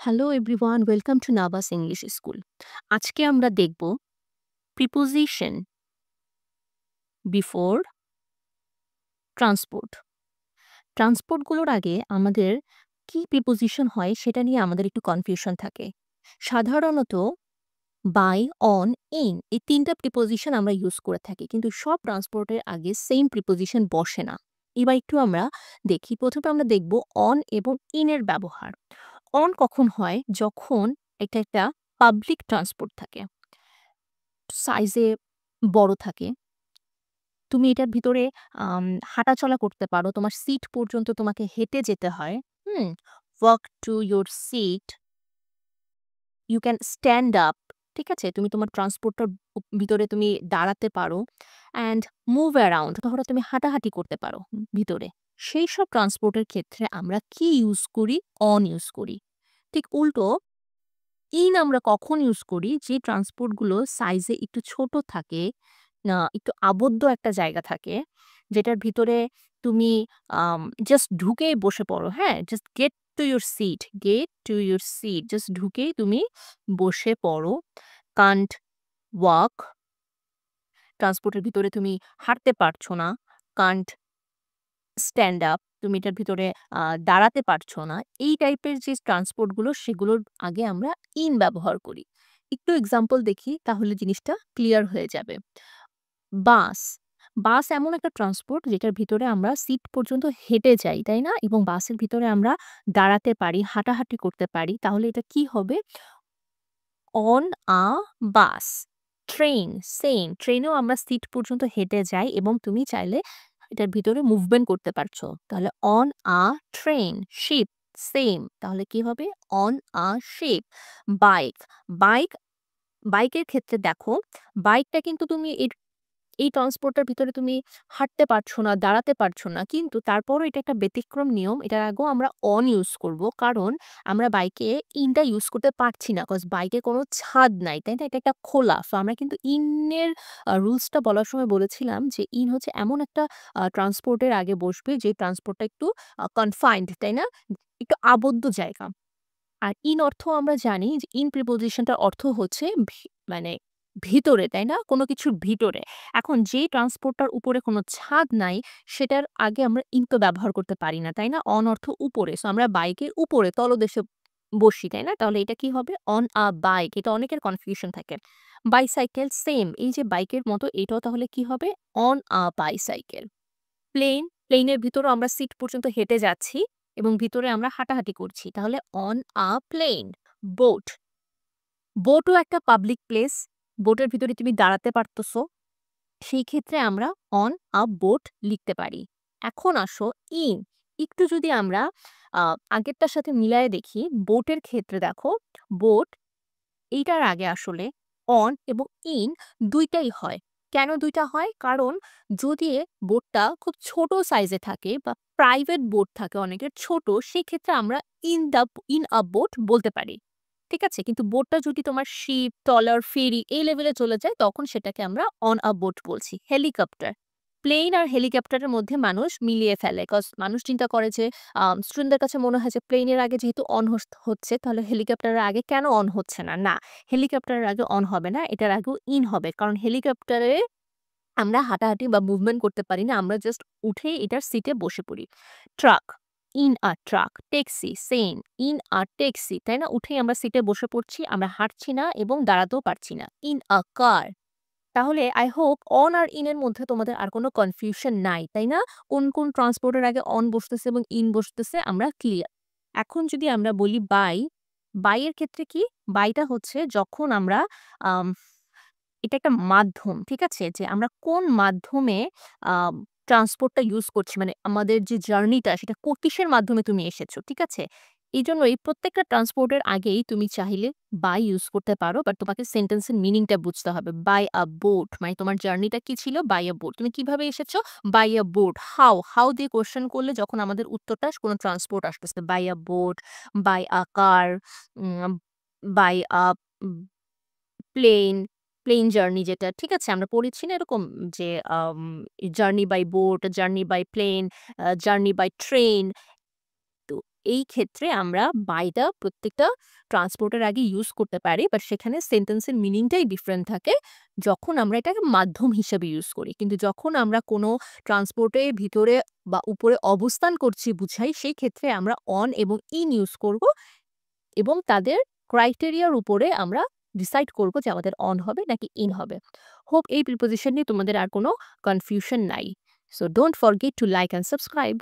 Hello everyone, welcome to নাভাস English school. আজকে আমরা দেখব প্রিপোজিশন বিফোর ট্রান্সপোর্ট। ট্রান্সপোর্টগুলোর আগে আমাদের কি প্রিপোজিশন হয় সেটা নিয়ে আমাদের একটু কনফিউশন থাকে। সাধারণত বাই, অন, ইন এই ৩ টা প্রিপোজিশন আমরা ইউজ করে থাকি। কিন্তু সব ট্রান্সপোর্টের আগে সেম প্রিপোজিশন বসে না। এবার একটু আমরা দেখি। ১ম এ আমরা দেখব অন এবং ইন এর ব্যবহার। অন কখন হয়? যখন এটা একটা পাবলিক ট্রান্সপোর্ট থাকে। সাইজে বড় থাকে। তুমি এটার ভিতরে আম হাঁটাচলা করতে পারো। তোমার সিট পর্যন্ত তোমাকে হেঁটে যেতে হয়। Hmm? Walk to your seat, you can stand up. ঠিক আছে? তুমি তোমার ট্রান্সপোর্টটার ভিতরে তুমি দাঁড়াতে পারো অ্যান্ড মুভ অ্যারাউন্ড। ধরো তুমি হাঁটাহাঁটি করতে পারো ভিতরে। সেইসব ট্রান্সপোর্টের ক্ষেত্রে আমরা কি ইউজ করি? অন ইউজ করি। ঠিক উল্টো ইন আমরা কখন ইউজ করি? যে ট্রান্সপোর্টগুলো সাইজে একটু ছোট থাকে, একটু আবদ্ধ একটা জায়গা থাকে, যেটার ভিতরে তুমি আম জাস্ট ঢুকেই বসে পড়ো, হ্যাঁ? Just get to your seat just ঢুকেই তুমি বসে পড়ো। কান্ট ওয়াক, ট্রান্সপোর্টের ভিতরে তুমি হাঁটতে পারছো না। কান্ট স্ট্যান্ড আপ, তুমি এটার ভিতরে দাঁড়াতে পারছো না। এই টাইপের যে ট্রান্সপোর্ট গুলো সেগুলোর আগে আমরা ইন ব্যবহার করি। একটু এক্সাম্পল দেখি তাহলে জিনিসটা ক্লিয়ার হয়ে যাবে। বাস, বাস এমন একটা ট্রান্সপোর্ট যেটার ভিতরে আমরা সিট পর্যন্ত হেঁটে যাই, তাই না? এবং বাসের ভিতরে আমরা দাঁড়াতে পারি, হাঁটাহাঁটি করতে পারি। তাহলে এটা কি হবে? On a bus. Train, same. ট্রেনেও আমরা সিট পর্যন্ত হেঁটে যাই এবং তুমি চাইলে এটার ভিতরে মুভমেন্ট করতে পারছো। তাহলে on a train. Ship, same. তাহলে কি হবে? On a ship. Bike, bike বাইকের ক্ষেত্রে দেখো, বাইকটা কিন্তু তুমি এই ট্রান্সপোর্টের ভিতরে তুমি হাঁটতে পারছো না, দাঁড়াতে পারছো না। কিন্তু তারপরও এটা একটা ব্যতিক্রম নিয়ম। এটার আগেও আমরা অন ইউজ করব। কারণ আমরা বাইকে ইনটা ইউজ করতে পারছি না। কজ বাইকে কোনো ছাদ নাই, তাই না? এটা একটা খোলা। সো আমরা কিন্তু ইনের রুলসটা বলার সময় বলেছিলাম যে ইন হচ্ছে এমন একটা ট্রান্সপোর্টের আগে বসবে যে ট্রান্সপোর্টটা একটু কনফাইন্ড, তাই না? একটু আবদ্ধ জায়গা। আর ইন অর্থ আমরা জানি যে ইন প্রিপোজিশনটার অর্থ হচ্ছে মানে ভিতরে, তাই না? কোনো কিছুর ভিতরে। এখন যে ট্রান্সপোর্টটার উপরে কোনো ছাদ নাই, সেটার আগে আমরা ইন তো ব্যবহার করতে পারি না, তাই না? অন অর্থ উপরে। সো আমরা বাইকের উপরে তলদেশে বসি, তাই না? তাহলে এটা কি হবে? On a bike. এটা অনেকের কনফিউশন থাকে। Bicycle same. এই যে বাইকের মতো এটাও তাহলে কি হবে? On a bicycle. প্লেন, প্লেনের ভিতরেও আমরা সিট পর্যন্ত হেঁটে যাচ্ছি এবং ভিতরে আমরা হাঁটাহাঁটি করছি। তাহলে অন আ প্লেন। বোট, বোটও একটা পাবলিক প্লেস। বোটের ভিতরে তুমি দাঁড়াতে পারতেছো। সেই ক্ষেত্রে আমরা অন আ বোট লিখতে পারি। এখন আসো ইন। একটু যদি আমরা আ আগেরটার সাথে মিলায়ে দেখি, বোটের ক্ষেত্রে দেখো, বোট এইটার আগে আসলে অন এবং ইন ২ টাই হয়। কেন ২ টা হয়? কারণ যদি বোটটা খুব ছোট সাইজে থাকে বা প্রাইভেট বোট থাকে অনেকের ছোট, সেক্ষেত্রে আমরা ইন আ বোট বলতে পারি। ঠিক আছে? কিন্তু বোটটা যদি তোমার শিপ, ট্রলার, ফেরি এই লেভেলে চলে যায় তখন সেটাকে আমরা অন আ বোট বলছি। হেলিকপ্টার। প্লেন আর হেলিকপ্টারের মধ্যে মানুষ মিলিয়ে ফেলে। কজ মানুষ চিন্তা করে যে স্টুডেন্টদের কাছে মনে হয় যে প্লেনের আগে যেহেতু অন হচ্ছে তাহলে হেলিকপ্টারের আগে কেন অন হচ্ছে না? না, হেলিকপ্টারের আগে অন হবে না। এটার আগেও ইন হবে। কারণ হেলিকপ্টারে আমরা হাঁটাহাঁটি বা মুভমেন্ট করতে পারি না। আমরা জাস্ট উঠেই এটার সিটে বসে পড়ি। Truck, in a truck. Taxi same. In a taxi, তাই না? উঠেই আমরা সিটে বসে পড়ছি। আমরা হাঁটছি না এবং দাঁড়াতেও পারছি না। In a car. তাহলে আই হোপ অন আর ইন এর মধ্যে তোমাদের আর কোনো কনফিউশন নাই, তাই না? কোন ট্রান্সপোর্ট এর আগে অন বসতেছে এবং ইন বসতেছে আমরা ক্লিয়ার। এখন যদি আমরা বলি বাই, বাই এর ক্ষেত্রে কি? বাইটা হচ্ছে যখন আমরা আম এটা একটা মাধ্যম, ঠিক আছে? যে আমরা কোন মাধ্যমে ট্রান্সপোর্টটা ইউজ করছি। মানে আমাদের যে জার্নিটা সেটা কিসের মাধ্যমে তুমি এসেছো, ঠিক আছে? এইজন্যই প্রত্যেকটা ট্রান্সপোর্টের আগেই তুমি চাইলে বাই ইউজ করতে পারো। বাট তোমাকে সেন্টেন্সের মিনিংটা বুঝতে হবে। বাই আ বোট মানে তোমার জার্নিটা কি ছিল? By a boat. তুমি কিভাবে এসেছো? By a boat. How? How দিয়ে কোয়েশ্চেন করলে যখন আমাদের উত্তরটা কোনো ট্রান্সপোর্ট আসতেছে। By a boat, by a car, um by a um plane, plane journey যেটা, ঠিক আছে? আমরা পড়েছি না এরকম যে journey by boat, journey by plane, journey by train. তো এই ক্ষেত্রে আমরা বাই দ্য প্রত্যেকটা ট্রান্সপোর্টের আগে ইউজ করতে পারি, বাট সেখানে সেন্টেন্সের মিনিংটাই ডিফারেন্ট থাকে যখন আমরা এটাকে মাধ্যম হিসেবে ইউজ করি। কিন্তু যখন আমরা কোনো ট্রান্সপোর্টের ভিতরে বা উপরে অবস্থান করছি বুঝাই, সেই ক্ষেত্রে আমরা অন এবং ইন ইউজ করব এবং তাদের ক্রাইটেরিয়ার উপরে আমরা ডিসাইড করব যে আমাদের অন হবে নাকি ইন হবে। হোপ এই প্রিপোজিশন নিয়ে তোমাদের আর কোনো কনফিউশন নাই। So don't forget to like and subscribe.